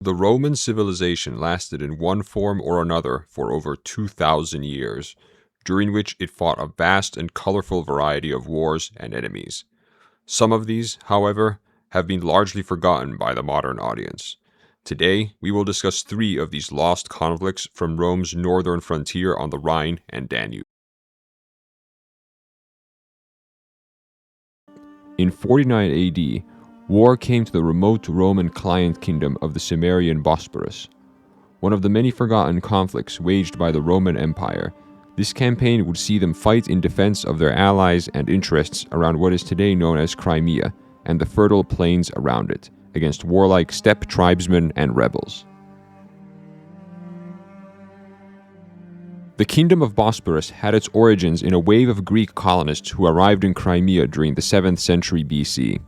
The Roman civilization lasted in one form or another for over 2,000 years, during which it fought a vast and colorful variety of wars and enemies. Some of these, however, have been largely forgotten by the modern audience. Today, we will discuss 3 of these lost conflicts from Rome's northern frontier on the Rhine and Danube. In 49 AD, war came to the remote Roman client kingdom of the Cimmerian Bosporus. One of the many forgotten conflicts waged by the Roman Empire, this campaign would see them fight in defense of their allies and interests around what is today known as Crimea and the fertile plains around it, against warlike steppe tribesmen and rebels. The Kingdom of Bosporus had its origins in a wave of Greek colonists who arrived in Crimea during the 7th century BC.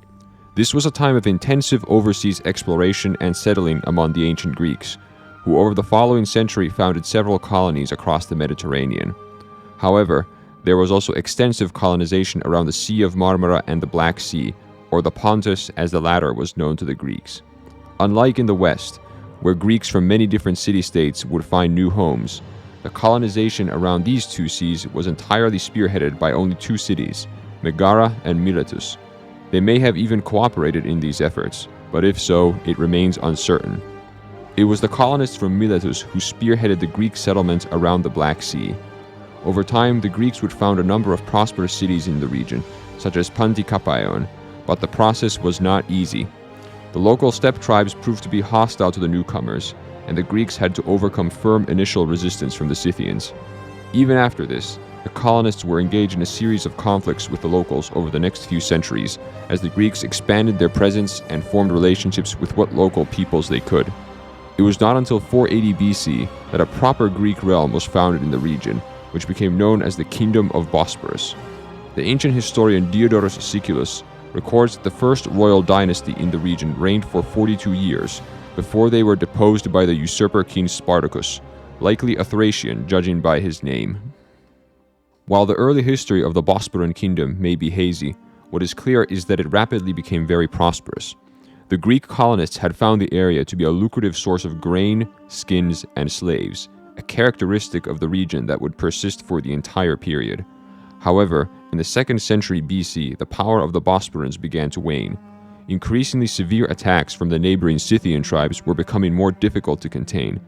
This was a time of intensive overseas exploration and settling among the ancient Greeks, who over the following century founded several colonies across the Mediterranean. However, there was also extensive colonization around the Sea of Marmara and the Black Sea, or the Pontus as the latter was known to the Greeks. Unlike in the West, where Greeks from many different city-states would find new homes, the colonization around these 2 seas was entirely spearheaded by only 2 cities, Megara and Miletus. They may have even cooperated in these efforts, but if so, it remains uncertain. It was the colonists from Miletus who spearheaded the Greek settlements around the Black Sea. Over time, the Greeks would found a number of prosperous cities in the region, such as Pantikapaon, but the process was not easy. The local steppe tribes proved to be hostile to the newcomers, and the Greeks had to overcome firm initial resistance from the Scythians. Even after this, the colonists were engaged in a series of conflicts with the locals over the next few centuries, as the Greeks expanded their presence and formed relationships with what local peoples they could. It was not until 480 BC that a proper Greek realm was founded in the region, which became known as the Kingdom of Bosporus. The ancient historian Diodorus Siculus records that the first royal dynasty in the region reigned for 42 years, before they were deposed by the usurper king Spartacus, likely a Thracian judging by his name. While the early history of the Bosporan Kingdom may be hazy, what is clear is that it rapidly became very prosperous. The Greek colonists had found the area to be a lucrative source of grain, skins, and slaves, a characteristic of the region that would persist for the entire period. However, in the 2nd century BC, the power of the Bosporans began to wane. Increasingly severe attacks from the neighboring Scythian tribes were becoming more difficult to contain,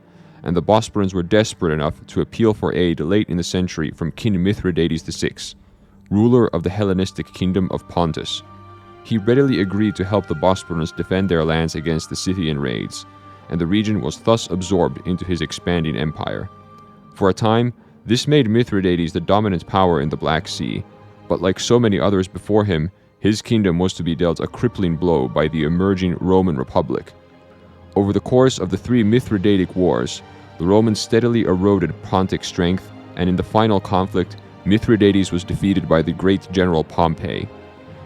and the Bosporans were desperate enough to appeal for aid late in the century from King Mithridates VI, ruler of the Hellenistic kingdom of Pontus. He readily agreed to help the Bosporans defend their lands against the Scythian raids, and the region was thus absorbed into his expanding empire. For a time, this made Mithridates the dominant power in the Black Sea, but like so many others before him, his kingdom was to be dealt a crippling blow by the emerging Roman Republic. Over the course of the 3 Mithridatic Wars, the Romans steadily eroded Pontic strength, and in the final conflict, Mithridates was defeated by the great general Pompey.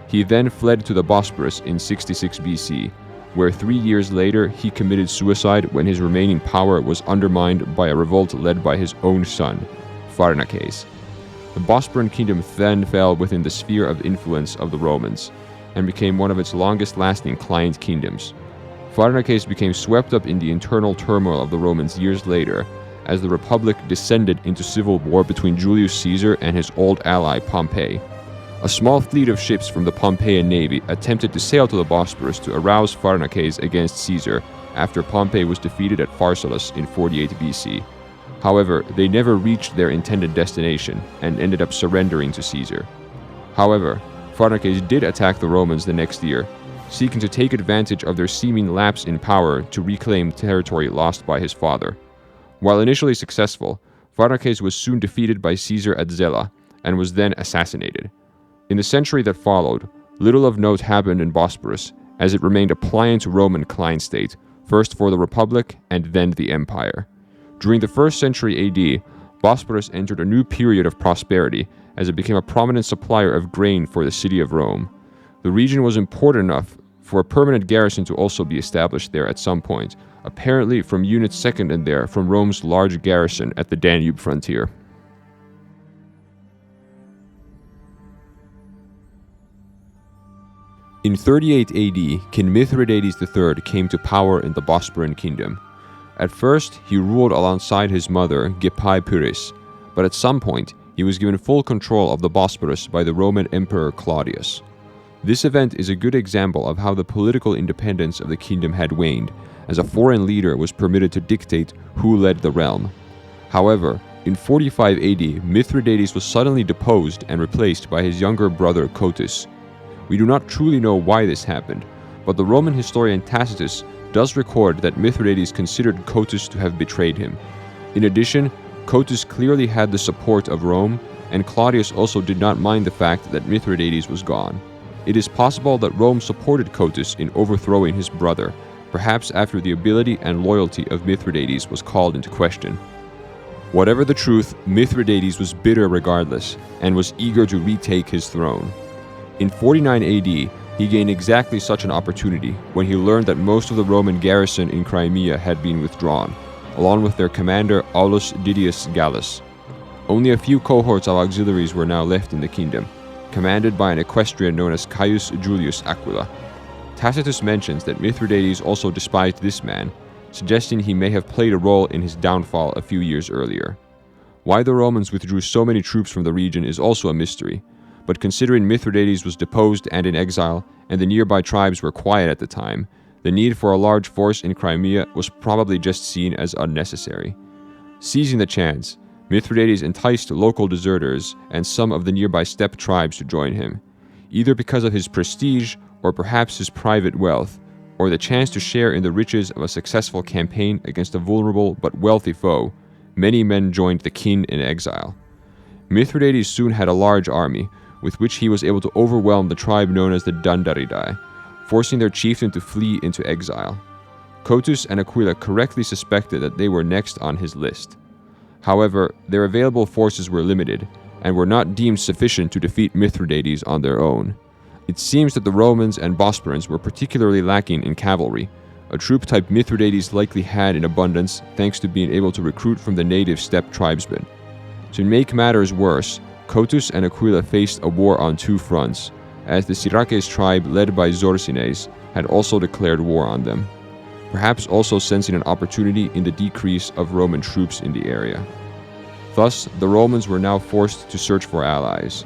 He then fled to the Bosporus in 66 BC, where 3 years later he committed suicide when his remaining power was undermined by a revolt led by his own son, Pharnaces. The Bosporan Kingdom then fell within the sphere of influence of the Romans, and became one of its longest-lasting client kingdoms. Pharnaces became swept up in the internal turmoil of the Romans years later, as the Republic descended into civil war between Julius Caesar and his old ally Pompey. A small fleet of ships from the Pompeian navy attempted to sail to the Bosporus to arouse Pharnaces against Caesar after Pompey was defeated at Pharsalus in 48 BC. However, they never reached their intended destination and ended up surrendering to Caesar. However, Pharnaces did attack the Romans the next year, seeking to take advantage of their seeming lapse in power to reclaim territory lost by his father. While initially successful, Pharnaces was soon defeated by Caesar at Zela, and was then assassinated. In the century that followed, little of note happened in Bosporus, as it remained a pliant Roman client state, first for the Republic and then the Empire. During the 1st century AD, Bosporus entered a new period of prosperity, as it became a prominent supplier of grain for the city of Rome. The region was important enough for a permanent garrison to also be established there at some point, apparently from units seconded there from Rome's large garrison at the Danube frontier. In 38 AD, King Mithridates III came to power in the Bosporan Kingdom. At first, he ruled alongside his mother, Gypae, but at some point, he was given full control of the Bosporus by the Roman Emperor Claudius. This event is a good example of how the political independence of the kingdom had waned, as a foreign leader was permitted to dictate who led the realm. However, in 45 AD, Mithridates was suddenly deposed and replaced by his younger brother Cotys. We do not truly know why this happened, but the Roman historian Tacitus does record that Mithridates considered Cotys to have betrayed him. In addition, Cotys clearly had the support of Rome, and Claudius also did not mind the fact that Mithridates was gone. It is possible that Rome supported Cotys in overthrowing his brother, perhaps after the ability and loyalty of Mithridates was called into question. Whatever the truth, Mithridates was bitter regardless, and was eager to retake his throne. In 49 AD, he gained exactly such an opportunity when he learned that most of the Roman garrison in Crimea had been withdrawn, along with their commander Aulus Didius Gallus. Only a few cohorts of auxiliaries were now left in the kingdom, commanded by an equestrian known as Caius Julius Aquila. Tacitus mentions that Mithridates also despised this man, suggesting he may have played a role in his downfall a few years earlier. Why the Romans withdrew so many troops from the region is also a mystery, but considering Mithridates was deposed and in exile, and the nearby tribes were quiet at the time, the need for a large force in Crimea was probably just seen as unnecessary. Seizing the chance, Mithridates enticed local deserters and some of the nearby steppe tribes to join him, either because of his prestige or perhaps his private wealth, or the chance to share in the riches of a successful campaign against a vulnerable but wealthy foe. Many men joined the king in exile. Mithridates soon had a large army, with which he was able to overwhelm the tribe known as the Dandaridae, forcing their chieftain to flee into exile. Cotys and Aquila correctly suspected that they were next on his list. However, their available forces were limited, and were not deemed sufficient to defeat Mithridates on their own. It seems that the Romans and Bosporans were particularly lacking in cavalry, a troop type Mithridates likely had in abundance thanks to being able to recruit from the native steppe tribesmen. To make matters worse, Cotys and Aquila faced a war on two fronts, as the Syraces tribe led by Zorsines had also declared war on them, perhaps also sensing an opportunity in the decrease of Roman troops in the area. Thus, the Romans were now forced to search for allies.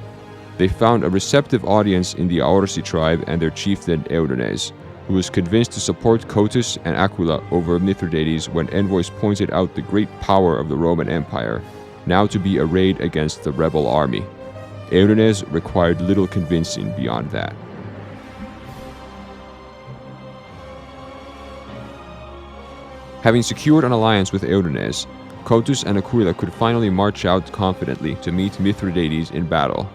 They found a receptive audience in the Aursi tribe and their chieftain Eudenes, who was convinced to support Cotys and Aquila over Mithridates when envoys pointed out the great power of the Roman Empire, now to be arrayed against the rebel army. Eudenes required little convincing beyond that. Having secured an alliance with Eudenes, Cotys and Aquila could finally march out confidently to meet Mithridates in battle.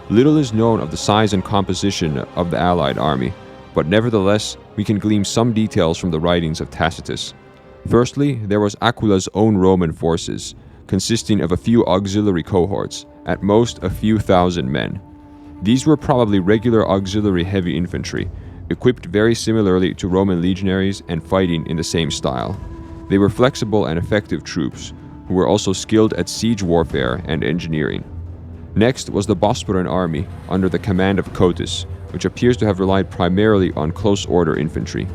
Little is known of the size and composition of the allied army, but nevertheless, we can glean some details from the writings of Tacitus. Firstly, there was Aquila's own Roman forces, consisting of a few auxiliary cohorts, at most a few thousand men. These were probably regular auxiliary heavy infantry, equipped very similarly to Roman legionaries and fighting in the same style. They were flexible and effective troops, who were also skilled at siege warfare and engineering. Next was the Bosporan army, under the command of Cotys, which appears to have relied primarily on close order infantry.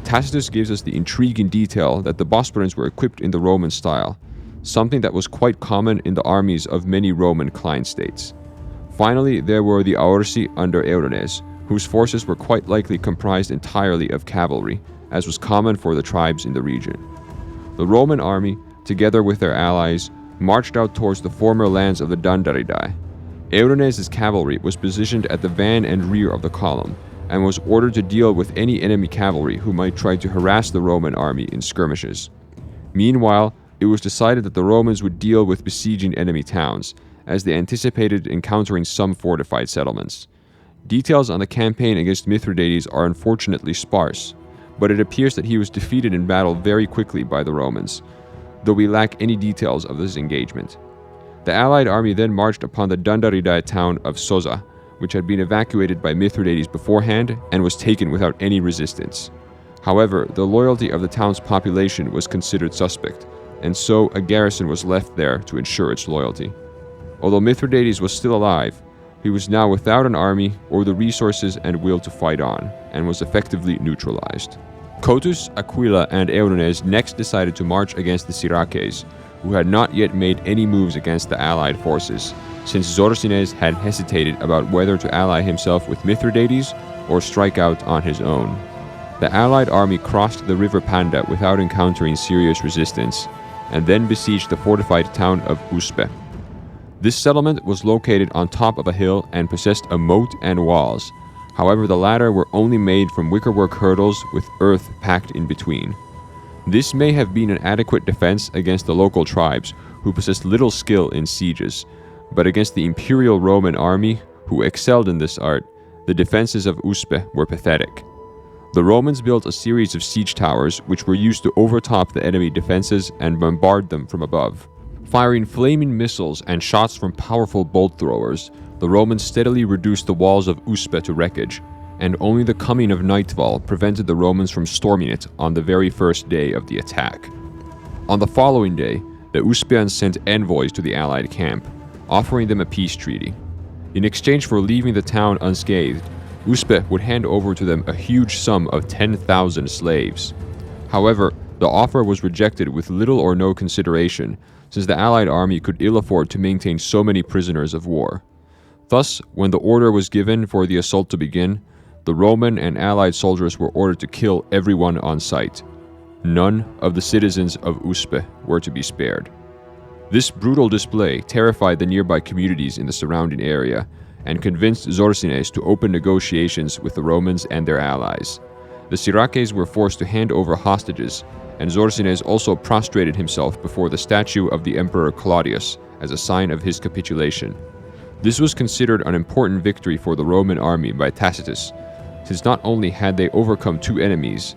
Tacitus gives us the intriguing detail that the Bosporans were equipped in the Roman style, something that was quite common in the armies of many Roman client states. Finally, there were the Aursi under Eudenes, whose forces were quite likely comprised entirely of cavalry, as was common for the tribes in the region. The Roman army, together with their allies, marched out towards the former lands of the Dandaridae. Eudenes' cavalry was positioned at the van and rear of the column, and was ordered to deal with any enemy cavalry who might try to harass the Roman army in skirmishes. Meanwhile, it was decided that the Romans would deal with besieging enemy towns, as they anticipated encountering some fortified settlements. Details on the campaign against Mithridates are unfortunately sparse, but it appears that he was defeated in battle very quickly by the Romans, though we lack any details of this engagement. The allied army then marched upon the Dandaridae town of Soza, which had been evacuated by Mithridates beforehand and was taken without any resistance. However, the loyalty of the town's population was considered suspect, and so a garrison was left there to ensure its loyalty. Although Mithridates was still alive, He was now without an army or the resources and will to fight on, and was effectively neutralized. Cotys, Aquila, and Eumenes next decided to march against the Siraces, who had not yet made any moves against the allied forces, since Zorsines had hesitated about whether to ally himself with Mithridates or strike out on his own. The allied army crossed the river Panda without encountering serious resistance, and then besieged the fortified town of Uspe. This settlement was located on top of a hill and possessed a moat and walls. However, the latter were only made from wickerwork hurdles with earth packed in between. This may have been an adequate defense against the local tribes, who possessed little skill in sieges, but against the Imperial Roman army, who excelled in this art, the defenses of Uspe were pathetic. The Romans built a series of siege towers which were used to overtop the enemy defenses and bombard them from above. Firing flaming missiles and shots from powerful bolt throwers, the Romans steadily reduced the walls of Uspe to wreckage, and only the coming of nightfall prevented the Romans from storming it on the very first day of the attack. On the following day, the Uspians sent envoys to the allied camp, offering them a peace treaty. In exchange for leaving the town unscathed, Uspe would hand over to them a huge sum of 10,000 slaves. However, the offer was rejected with little or no consideration, since the allied army could ill afford to maintain so many prisoners of war. Thus, when the order was given for the assault to begin, the Roman and allied soldiers were ordered to kill everyone on sight. None of the citizens of Uspe were to be spared. This brutal display terrified the nearby communities in the surrounding area and convinced Zorsines to open negotiations with the Romans and their allies. The Siraces were forced to hand over hostages, and Zorsines also prostrated himself before the statue of the Emperor Claudius as a sign of his capitulation. This was considered an important victory for the Roman army by Tacitus, since not only had they overcome two enemies,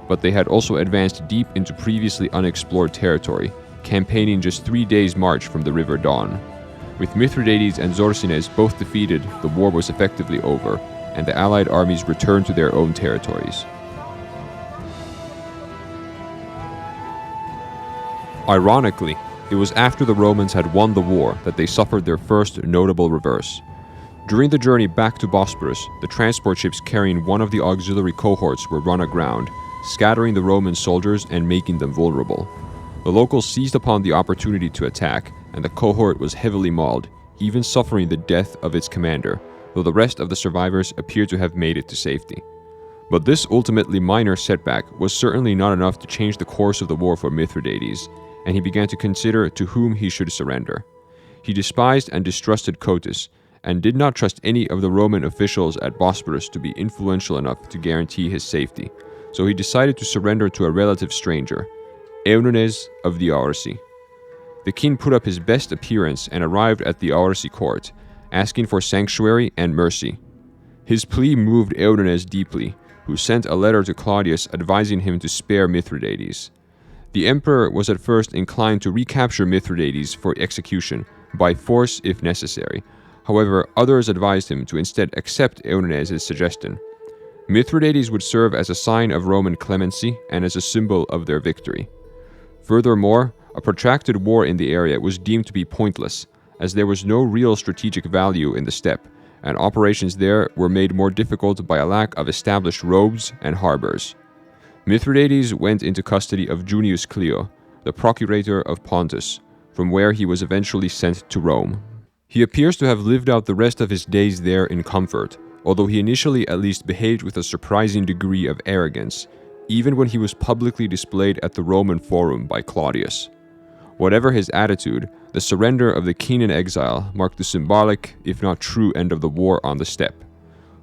but they had also advanced deep into previously unexplored territory, campaigning just 3 days' march from the river Don. With Mithridates and Zorsines both defeated, the war was effectively over, and the allied armies returned to their own territories. Ironically, it was after the Romans had won the war that they suffered their first notable reverse. During the journey back to Bosporus, the transport ships carrying one of the auxiliary cohorts were run aground, scattering the Roman soldiers and making them vulnerable. The locals seized upon the opportunity to attack, and the cohort was heavily mauled, even suffering the death of its commander, though the rest of the survivors appeared to have made it to safety. But this ultimately minor setback was certainly not enough to change the course of the war for Mithridates, and he began to consider to whom he should surrender. He despised and distrusted Cotys, and did not trust any of the Roman officials at Bosporus to be influential enough to guarantee his safety, so he decided to surrender to a relative stranger, Eumenes of the Aorsi. The king put up his best appearance and arrived at the Aorsi court, asking for sanctuary and mercy. His plea moved Eumenes deeply, who sent a letter to Claudius advising him to spare Mithridates. The emperor was at first inclined to recapture Mithridates for execution, by force if necessary. However, others advised him to instead accept Eumenes' suggestion. Mithridates would serve as a sign of Roman clemency and as a symbol of their victory. Furthermore, a protracted war in the area was deemed to be pointless, as there was no real strategic value in the steppe, and operations there were made more difficult by a lack of established roads and harbors. Mithridates went into custody of Junius Clio, the procurator of Pontus, from where he was eventually sent to Rome. He appears to have lived out the rest of his days there in comfort, although he initially at least behaved with a surprising degree of arrogance, even when he was publicly displayed at the Roman Forum by Claudius. Whatever his attitude, the surrender of the king in exile marked the symbolic, if not true, end of the war on the steppe.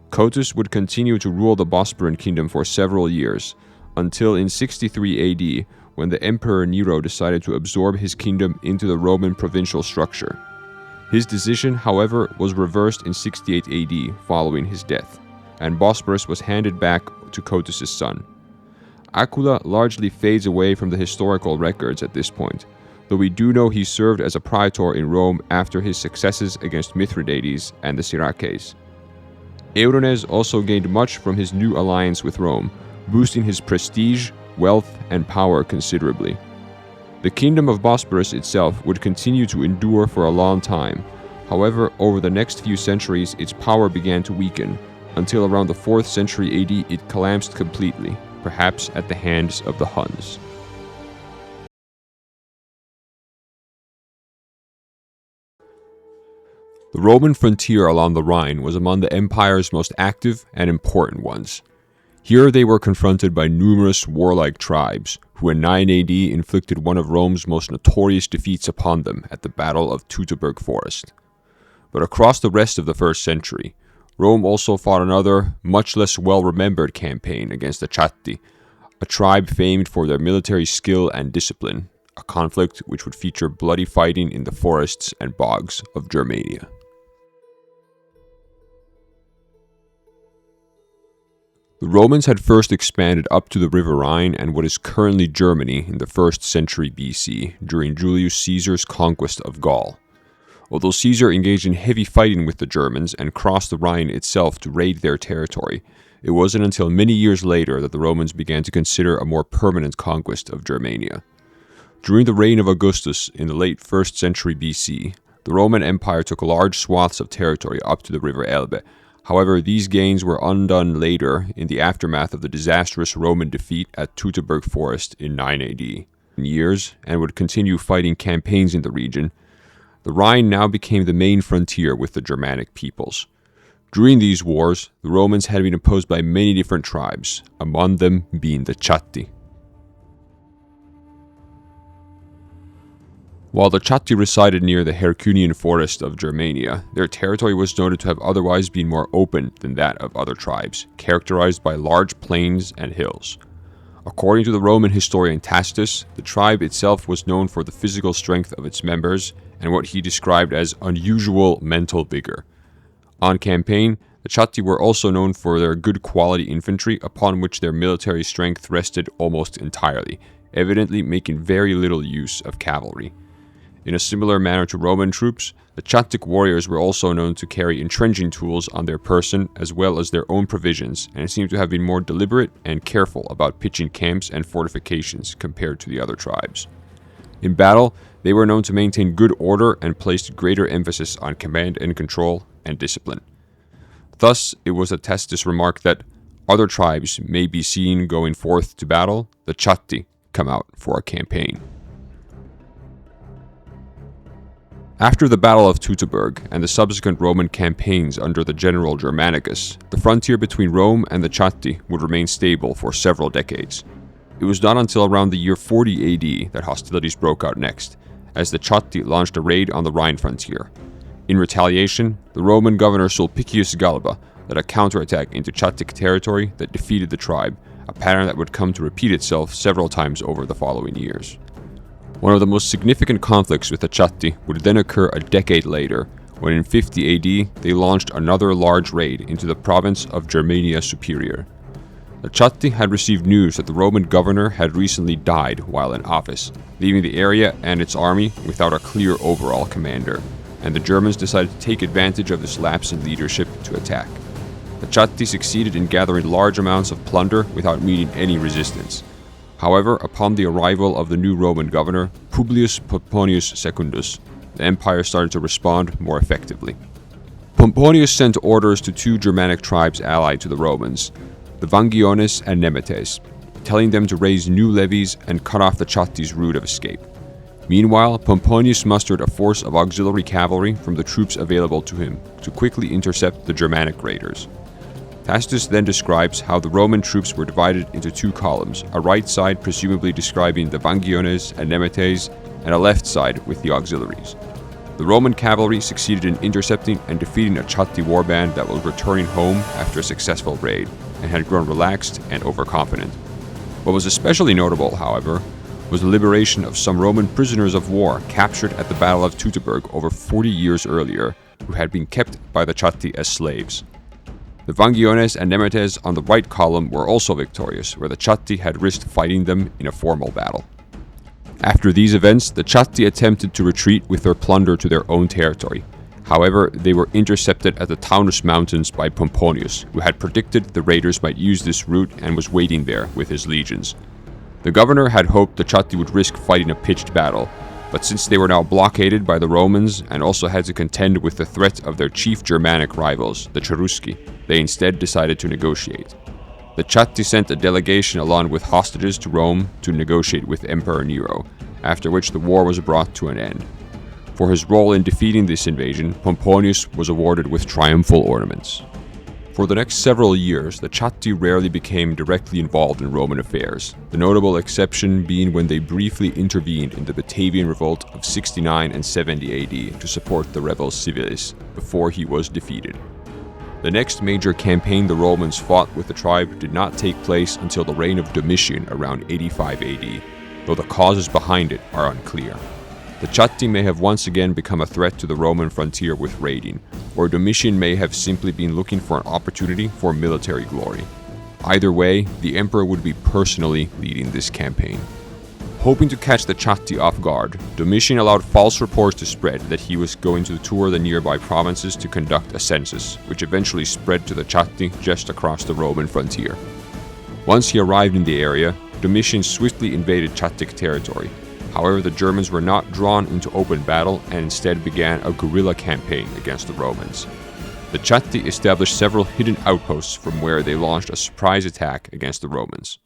Cotys would continue to rule the Bosporan Kingdom for several years, until in 63 AD, when the Emperor Nero decided to absorb his kingdom into the Roman provincial structure. His decision, however, was reversed in 68 AD following his death, and Bosporus was handed back to Cotys' son. Aquila largely fades away from the historical records at this point, though we do know he served as a praetor in Rome after his successes against Mithridates and the Siraces. Eumenes also gained much from his new alliance with Rome, boosting his prestige, wealth, and power considerably. The kingdom of Bosporus itself would continue to endure for a long time, However, over the next few centuries, its power began to weaken, until around the 4th century AD it collapsed completely, perhaps at the hands of the Huns. The Roman frontier along the Rhine was among the empire's most active and important ones. Here they were confronted by numerous warlike tribes, who in 9 AD inflicted one of Rome's most notorious defeats upon them at the Battle of Teutoburg Forest. But across the rest of the 1st century, Rome also fought another, much less well-remembered campaign against the Chhatti, a tribe famed for their military skill and discipline, a conflict which would feature bloody fighting in the forests and bogs of Germania. The Romans had first expanded up to the River Rhine and what is currently Germany in the 1st century BC during Julius Caesar's conquest of Gaul. Although Caesar engaged in heavy fighting with the Germans and crossed the Rhine itself to raid their territory, it wasn't until many years later that the Romans began to consider a more permanent conquest of Germania. During the reign of Augustus in the late 1st century BC, the Roman Empire took large swaths of territory up to the River Elbe. However, these gains were undone later in the aftermath of the disastrous Roman defeat at Teutoburg Forest in 9 AD. Years, and would continue fighting campaigns in the region, the Rhine now became the main frontier with the Germanic peoples. During these wars, the Romans had been opposed by many different tribes, among them being the Chhatti. While the Chhatti resided near the Hercynian forest of Germania, their territory was noted to have otherwise been more open than that of other tribes, characterized by large plains and hills. According to the Roman historian Tacitus, the tribe itself was known for the physical strength of its members and what he described as unusual mental vigor. On campaign, the Chhatti were also known for their good quality infantry, upon which their military strength rested almost entirely, evidently making very little use of cavalry. In a similar manner to Roman troops, the Chattic warriors were also known to carry entrenching tools on their person as well as their own provisions, and seem to have been more deliberate and careful about pitching camps and fortifications compared to the other tribes. In battle, they were known to maintain good order and placed greater emphasis on command and control and discipline. Thus, it was a Tacitus remark that other tribes may be seen going forth to battle, the Chhatti come out for a campaign. After the Battle of Teutoburg and the subsequent Roman campaigns under the general Germanicus, the frontier between Rome and the Chhatti would remain stable for several decades. It was not until around the year 40 AD that hostilities broke out next, as the Chhatti launched a raid on the Rhine frontier. In retaliation, the Roman governor Sulpicius Galba led a counterattack into Chattic territory that defeated the tribe, a pattern that would come to repeat itself several times over the following years. One of the most significant conflicts with the Chhatti would then occur a decade later, when in 50 AD they launched another large raid into the province of Germania Superior. The Chhatti had received news that the Roman governor had recently died while in office, leaving the area and its army without a clear overall commander, and the Germans decided to take advantage of this lapse in leadership to attack. The Chhatti succeeded in gathering large amounts of plunder without meeting any resistance. However, upon the arrival of the new Roman governor, Publius Pomponius Secundus, the empire started to respond more effectively. Pomponius sent orders to two Germanic tribes allied to the Romans, the Vangiones and Nemetes, telling them to raise new levies and cut off the Chatti's route of escape. Meanwhile, Pomponius mustered a force of auxiliary cavalry from the troops available to him to quickly intercept the Germanic raiders. Tacitus then describes how the Roman troops were divided into two columns, a right side presumably describing the Vangiones and Nemetes, and a left side with the auxiliaries. The Roman cavalry succeeded in intercepting and defeating a Chhatti warband that was returning home after a successful raid, and had grown relaxed and overconfident. What was especially notable, however, was the liberation of some Roman prisoners of war captured at the Battle of Teutoburg over 40 years earlier, who had been kept by the Chhatti as slaves. The Vangiones and Nemetes on the right column were also victorious, where the Chhatti had risked fighting them in a formal battle. After these events, the Chhatti attempted to retreat with their plunder to their own territory. However, they were intercepted at the Taunus Mountains by Pomponius, who had predicted the raiders might use this route and was waiting there with his legions. The governor had hoped the Chhatti would risk fighting a pitched battle, But since they were now blockaded by the Romans and also had to contend with the threat of their chief Germanic rivals, the Cherusci, they instead decided to negotiate. The Chhatti sent a delegation along with hostages to Rome to negotiate with Emperor Nero, after which the war was brought to an end. For his role in defeating this invasion, Pomponius was awarded with triumphal ornaments. For the next several years, the Chhatti rarely became directly involved in Roman affairs, the notable exception being when they briefly intervened in the Batavian Revolt of 69 and 70 AD to support the rebels Civilis, before he was defeated. The next major campaign the Romans fought with the tribe did not take place until the reign of Domitian around 85 AD, though the causes behind it are unclear. The Chhatti may have once again become a threat to the Roman frontier with raiding, or Domitian may have simply been looking for an opportunity for military glory. Either way, the emperor would be personally leading this campaign. Hoping to catch the Chhatti off guard, Domitian allowed false reports to spread that he was going to tour the nearby provinces to conduct a census, which eventually spread to the Chhatti just across the Roman frontier. Once he arrived in the area, Domitian swiftly invaded Chattic territory. However, the Germans were not drawn into open battle and instead began a guerrilla campaign against the Romans. The Chhatti established several hidden outposts from where they launched a surprise attack against the Romans.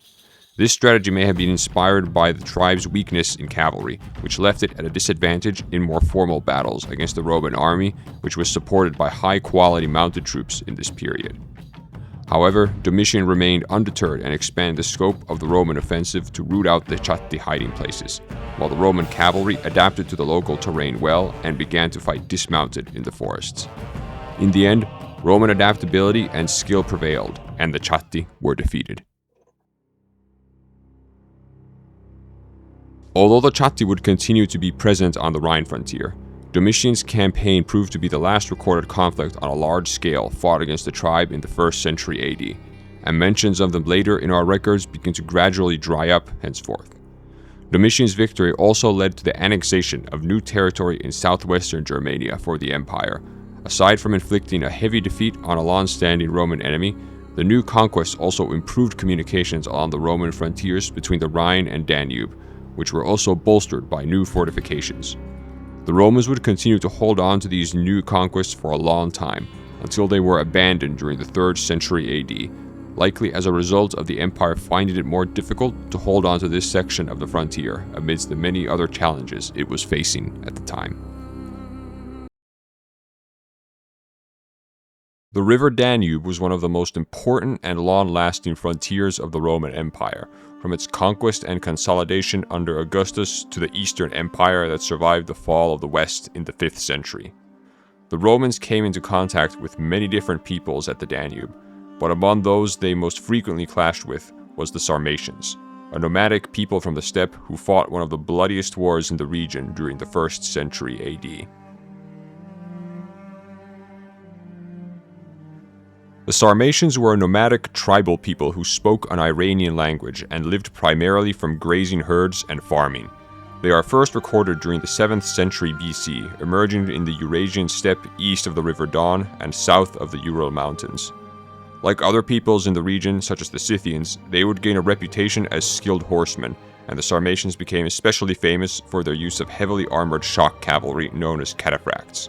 This strategy may have been inspired by the tribe's weakness in cavalry, which left it at a disadvantage in more formal battles against the Roman army, which was supported by high-quality mounted troops in this period. However, Domitian remained undeterred and expanded the scope of the Roman offensive to root out the Chhatti hiding places, while the Roman cavalry adapted to the local terrain well and began to fight dismounted in the forests. In the end, Roman adaptability and skill prevailed, and the Chhatti were defeated. Although the Chhatti would continue to be present on the Rhine frontier, Domitian's campaign proved to be the last recorded conflict on a large scale fought against the tribe in the 1st century AD, and mentions of them later in our records begin to gradually dry up henceforth. Domitian's victory also led to the annexation of new territory in southwestern Germania for the empire. Aside from inflicting a heavy defeat on a long-standing Roman enemy, the new conquests also improved communications along the Roman frontiers between the Rhine and Danube, which were also bolstered by new fortifications. The Romans would continue to hold on to these new conquests for a long time, until they were abandoned during the 3rd century AD, likely as a result of the empire finding it more difficult to hold on to this section of the frontier amidst the many other challenges it was facing at the time. The river Danube was one of the most important and long-lasting frontiers of the Roman Empire, from its conquest and consolidation under Augustus to the Eastern Empire that survived the fall of the West in the 5th century. The Romans came into contact with many different peoples at the Danube, but among those they most frequently clashed with was the Sarmatians, a nomadic people from the steppe who fought one of the bloodiest wars in the region during the 1st century AD. The Sarmatians were a nomadic tribal people who spoke an Iranian language and lived primarily from grazing herds and farming. They are first recorded during the 7th century BC, emerging in the Eurasian steppe east of the River Don and south of the Ural Mountains. Like other peoples in the region, such as the Scythians, they would gain a reputation as skilled horsemen, and the Sarmatians became especially famous for their use of heavily armored shock cavalry known as cataphracts.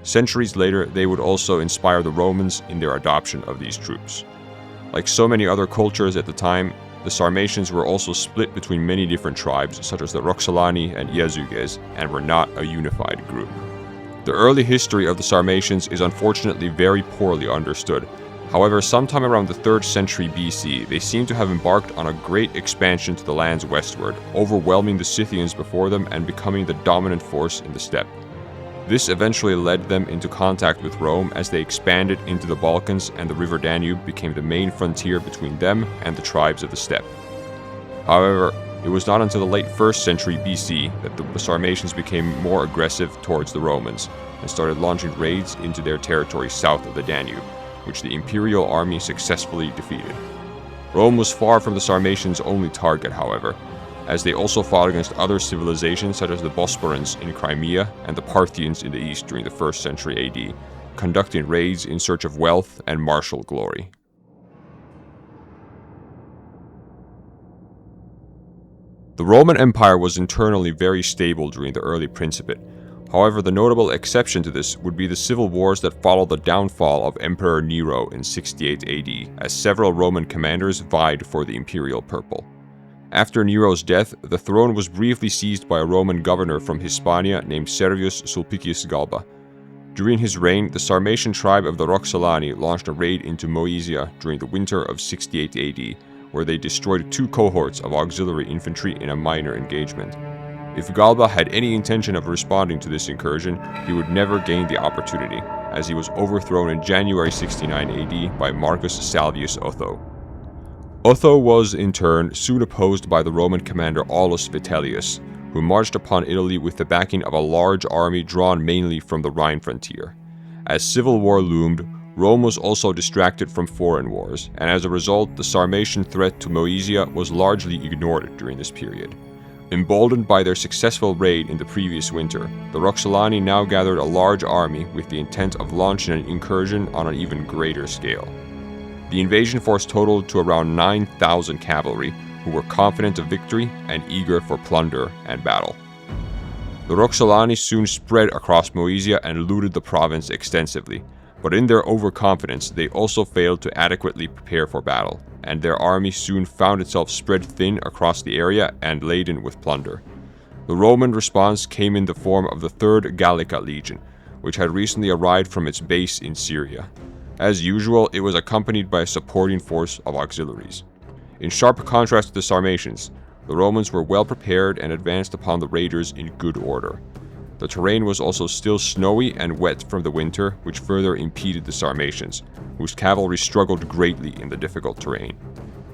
Centuries later, they would also inspire the Romans in their adoption of these troops. Like so many other cultures at the time, the Sarmatians were also split between many different tribes, such as the Roxolani and Iazyges, and were not a unified group. The early history of the Sarmatians is unfortunately very poorly understood. However, sometime around the 3rd century BC, they seem to have embarked on a great expansion to the lands westward, overwhelming the Scythians before them and becoming the dominant force in the steppe. This eventually led them into contact with Rome as they expanded into the Balkans, and the river Danube became the main frontier between them and the tribes of the steppe. However, it was not until the late 1st century BC that the Sarmatians became more aggressive towards the Romans and started launching raids into their territory south of the Danube, which the imperial army successfully defeated. Rome was far from the Sarmatians' only target, however, as they also fought against other civilizations such as the Bosporans in Crimea and the Parthians in the east during the 1st century AD, conducting raids in search of wealth and martial glory. The Roman Empire was internally very stable during the early Principate. However, the notable exception to this would be the civil wars that followed the downfall of Emperor Nero in 68 AD, as several Roman commanders vied for the imperial purple. After Nero's death, the throne was briefly seized by a Roman governor from Hispania named Servius Sulpicius Galba. During his reign, the Sarmatian tribe of the Roxolani launched a raid into Moesia during the winter of 68 AD, where they destroyed 2 cohorts of auxiliary infantry in a minor engagement. If Galba had any intention of responding to this incursion, he would never gain the opportunity, as he was overthrown in January 69 AD by Marcus Salvius Otho. Otho was, in turn, soon opposed by the Roman commander Aulus Vitellius, who marched upon Italy with the backing of a large army drawn mainly from the Rhine frontier. As civil war loomed, Rome was also distracted from foreign wars, and as a result, the Sarmatian threat to Moesia was largely ignored during this period. Emboldened by their successful raid in the previous winter, the Roxolani now gathered a large army with the intent of launching an incursion on an even greater scale. The invasion force totaled to around 9,000 cavalry, who were confident of victory and eager for plunder and battle. The Roxolani soon spread across Moesia and looted the province extensively, but in their overconfidence they also failed to adequately prepare for battle, and their army soon found itself spread thin across the area and laden with plunder. The Roman response came in the form of the 3rd Gallica Legion, which had recently arrived from its base in Syria. As usual, it was accompanied by a supporting force of auxiliaries. In sharp contrast to the Sarmatians, the Romans were well prepared and advanced upon the raiders in good order. The terrain was also still snowy and wet from the winter, which further impeded the Sarmatians, whose cavalry struggled greatly in the difficult terrain.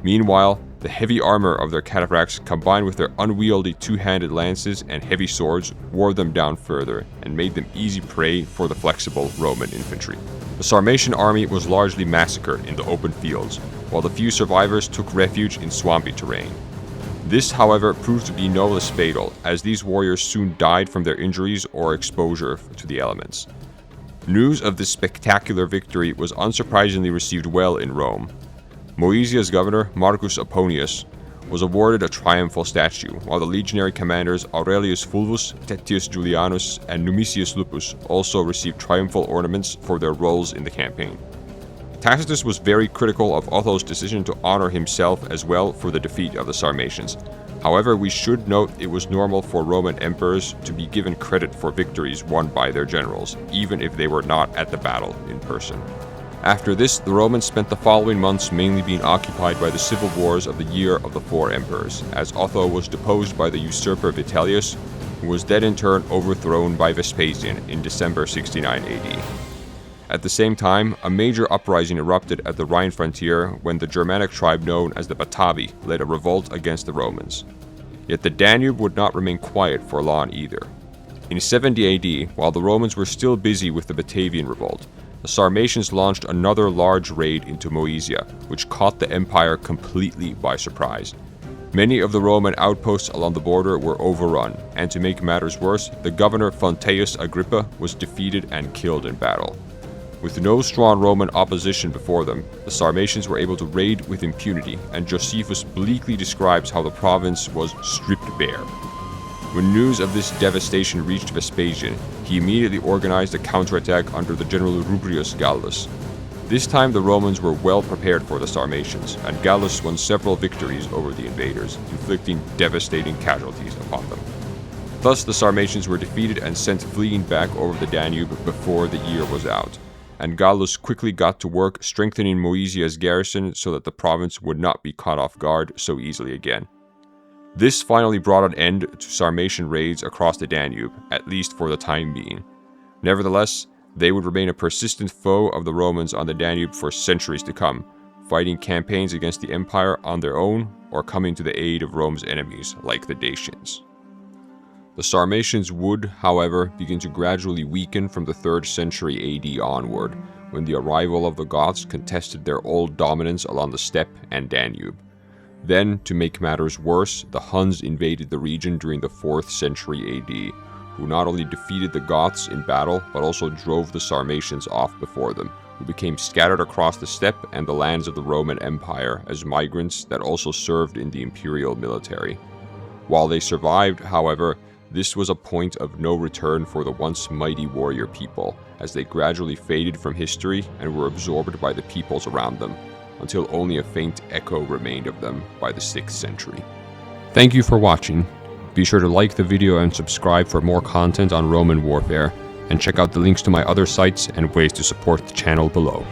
Meanwhile, the heavy armor of their cataphracts combined with their unwieldy 2-handed lances and heavy swords wore them down further and made them easy prey for the flexible Roman infantry. The Sarmatian army was largely massacred in the open fields, while the few survivors took refuge in swampy terrain. This, however, proved to be no less fatal, as these warriors soon died from their injuries or exposure to the elements. News of this spectacular victory was unsurprisingly received well in Rome. Moesia's governor, Marcus Aponius, was awarded a triumphal statue, while the legionary commanders Aurelius Fulvus, Tetius Julianus, and Numicius Lupus also received triumphal ornaments for their roles in the campaign. Tacitus was very critical of Otho's decision to honor himself as well for the defeat of the Sarmatians. However, we should note it was normal for Roman emperors to be given credit for victories won by their generals, even if they were not at the battle in person. After this, the Romans spent the following months mainly being occupied by the civil wars of the Year of the Four Emperors, as Otho was deposed by the usurper Vitellius, who was then in turn overthrown by Vespasian in December 69 AD. At the same time, a major uprising erupted at the Rhine frontier when the Germanic tribe known as the Batavi led a revolt against the Romans. Yet the Danube would not remain quiet for long either. In 70 AD, while the Romans were still busy with the Batavian revolt, the Sarmatians launched another large raid into Moesia, which caught the empire completely by surprise. Many of the Roman outposts along the border were overrun, and to make matters worse, the governor Fonteius Agrippa was defeated and killed in battle. With no strong Roman opposition before them, the Sarmatians were able to raid with impunity, and Josephus bleakly describes how the province was stripped bare. When news of this devastation reached Vespasian, he immediately organized a counterattack under the general Rubrius Gallus. This time the Romans were well prepared for the Sarmatians, and Gallus won several victories over the invaders, inflicting devastating casualties upon them. Thus the Sarmatians were defeated and sent fleeing back over the Danube before the year was out, and Gallus quickly got to work strengthening Moesia's garrison so that the province would not be caught off guard so easily again. This finally brought an end to Sarmatian raids across the Danube, at least for the time being. Nevertheless, they would remain a persistent foe of the Romans on the Danube for centuries to come, fighting campaigns against the empire on their own or coming to the aid of Rome's enemies like the Dacians. The Sarmatians would, however, begin to gradually weaken from the 3rd century AD onward, when the arrival of the Goths contested their old dominance along the steppe and Danube. Then, to make matters worse, the Huns invaded the region during the 4th century AD, who not only defeated the Goths in battle, but also drove the Sarmatians off before them, who became scattered across the steppe and the lands of the Roman Empire as migrants that also served in the imperial military. While they survived, however, this was a point of no return for the once mighty warrior people, as they gradually faded from history and were absorbed by the peoples around them, until only a faint echo remained of them by the 6th century. Thank you for watching. Be sure to like the video and subscribe for more content on Roman warfare, and check out the links to my other sites and ways to support the channel below.